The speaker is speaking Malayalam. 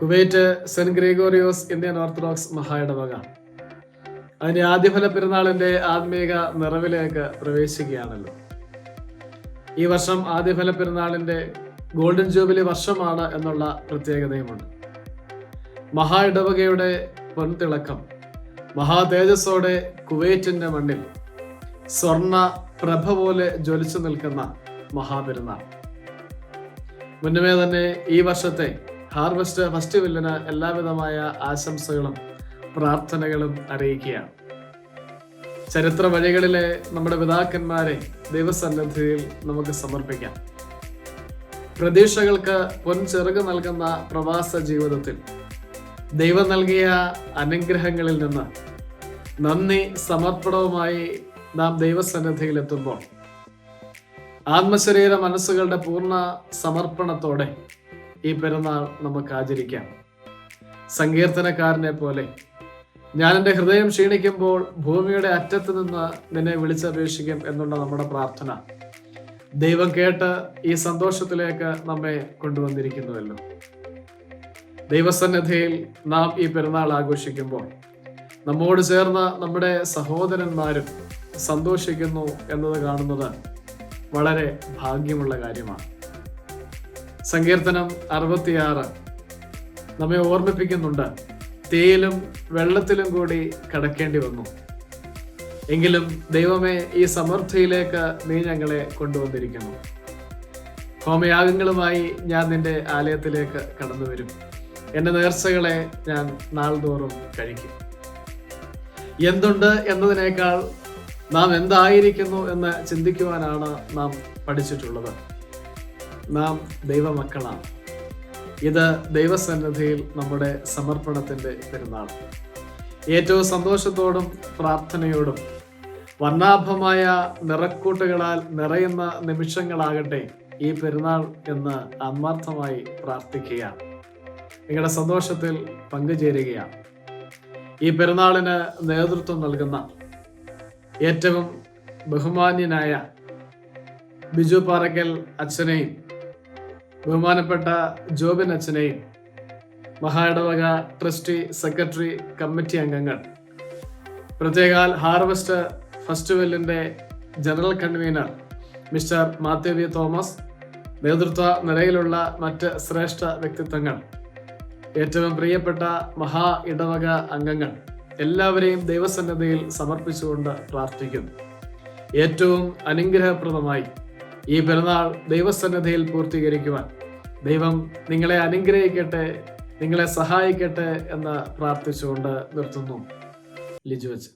Kuwait Saint Gregorios Indian Orthodox മഹായിടവക അതിന്റെ ആദ്യഫല പെരുന്നാളിന്റെ ആത്മീക നിറവിലേക്ക് പ്രവേശിക്കുകയാണല്ലോ. ഈ വർഷം ആദ്യഫല പെരുന്നാളിന്റെ ഗോൾഡൻ ജൂബിലി വർഷമാണ് എന്നുള്ള പ്രത്യേകതയുമുണ്ട്. മഹായിടവകയുടെ പൊൻതിളക്കം മഹാതേജസ്സോടെ കുവൈറ്റിന്റെ മണ്ണിൽ സ്വർണ്ണ പ്രഭ പോലെ ജ്വലിച്ചു നിൽക്കുന്ന മഹാപെരുന്നാൾ. മുന്നമേ തന്നെ ഈ വർഷത്തെ ഹാർവസ്റ്റ് ഫെസ്റ്റിവലിന് എല്ലാവിധമായ ആശംസകളും പ്രാർത്ഥനകളും അറിയിക്കുകയാണ്. ചരിത്ര വഴികളിലെ നമ്മുടെ പിതാക്കന്മാരെ ദൈവസന്നിധിയിൽ നമുക്ക് സമർപ്പിക്കാം. പ്രതീക്ഷകൾക്ക് പൊൻചെറുക് നൽകുന്ന പ്രവാസ ജീവിതത്തിൽ ദൈവം നൽകിയ അനുഗ്രഹങ്ങളിൽ നിന്ന് നന്ദി സമർപ്പണവുമായി നാം ദൈവസന്നിധിയിൽ എത്തുമ്പോൾ ആത്മശരീര മനസ്സുകളുടെ പൂർണ്ണ സമർപ്പണത്തോടെ ഈ പെരുന്നാൾ നമുക്ക് ആചരിക്കാം. സങ്കീർത്തനക്കാരനെ പോലെ ഞാൻ എൻ്റെ ഹൃദയം ക്ഷീണിക്കുമ്പോൾ ഭൂമിയുടെ അറ്റത്ത് നിന്ന് നിന്നെ വിളിച്ചപേക്ഷിക്കും എന്നുള്ള നമ്മുടെ പ്രാർത്ഥന ദൈവം കേട്ട് ഈ സന്തോഷത്തിലേക്ക് നമ്മെ കൊണ്ടുവന്നിരിക്കുന്നുവല്ലോ. ദൈവസന്നിധിയിൽ നാം ഈ പെരുന്നാൾ ആഘോഷിക്കുമ്പോൾ നമ്മോട് ചേർന്ന് നമ്മുടെ സഹോദരന്മാരും സന്തോഷിക്കുന്നു എന്നത് കാണുന്നത് വളരെ ഭാഗ്യമുള്ള കാര്യമാണ്. സങ്കീർത്തനം 66 നമ്മെ ഓർമ്മിപ്പിക്കുന്നുണ്ട്, തീയിലും വെള്ളത്തിലും കൂടി കടക്കേണ്ടി വന്നു, എങ്കിലും ദൈവമേ ഈ സമൃദ്ധിയിലേക്ക് നീ ഞങ്ങളെ കൊണ്ടുവന്നിരിക്കുന്നു. ഹോമയാഗങ്ങളുമായി ഞാൻ നിന്റെ ആലയത്തിലേക്ക് കടന്നു വരും, എൻ്റെ നേർച്ചകളെ ഞാൻ നാൾതോറും കഴിക്കും. എന്തുണ്ട് എന്നതിനേക്കാൾ നാം എന്തായിരിക്കുന്നു എന്ന് ചിന്തിക്കുവാനാണ് നാം പഠിച്ചിട്ടുള്ളത്. നാം ദൈവമക്കളാണ്. ഇത് ദൈവസന്നിധിയിൽ നമ്മുടെ സമർപ്പണത്തിൻ്റെ പെരുന്നാൾ. ഏറ്റവും സന്തോഷത്തോടും പ്രാർത്ഥനയോടും വർണ്ണാഭമായ നിറക്കൂട്ടുകളാൽ നിറയുന്ന നിമിഷങ്ങളാകട്ടെ ഈ പെരുന്നാൾ എന്ന് ആത്മാർത്ഥമായി പ്രാർത്ഥിക്കുകയാണ്. നിങ്ങളുടെ സന്തോഷത്തിൽ പങ്കുചേരുകയാണ്. ഈ പെരുന്നാളിന് നേതൃത്വം നൽകുന്ന ഏറ്റവും ബഹുമാന്യനായ ബിജു പാറക്കൽ അച്ഛനെയും ബഹുമാനപ്പെട്ട ജോബിൻ അച്ഛനെയും മഹായിടവക ട്രസ്റ്റി സെക്രട്ടറി കമ്മിറ്റി അംഗങ്ങൾ, പ്രത്യേകാൽ ഹാർവസ്റ്റ് ഫെസ്റ്റിവലിൻ്റെ general convener mister Mathew V Thomas, നേതൃത്വ നിലയിലുള്ള മറ്റ് ശ്രേഷ്ഠ വ്യക്തിത്വങ്ങൾ, ഏറ്റവും പ്രിയപ്പെട്ട മഹാ ഇടവക അംഗങ്ങൾ എല്ലാവരെയും ദൈവസന്നിധിയിൽ സമർപ്പിച്ചുകൊണ്ട് പ്രാർത്ഥിക്കുന്നു. ഏറ്റവും അനുഗ്രഹപ്രദമായി ഈ പെരുന്നാൾ ദൈവസന്നിധിയിൽ പൂർത്തീകരിക്കുവാൻ ദൈവം നിങ്ങളെ അനുഗ്രഹിക്കട്ടെ, നിങ്ങളെ സഹായിക്കട്ടെ എന്ന് പ്രാർത്ഥിച്ചുകൊണ്ട് നിർത്തുന്നു. ലിജു അച്ഛൻ.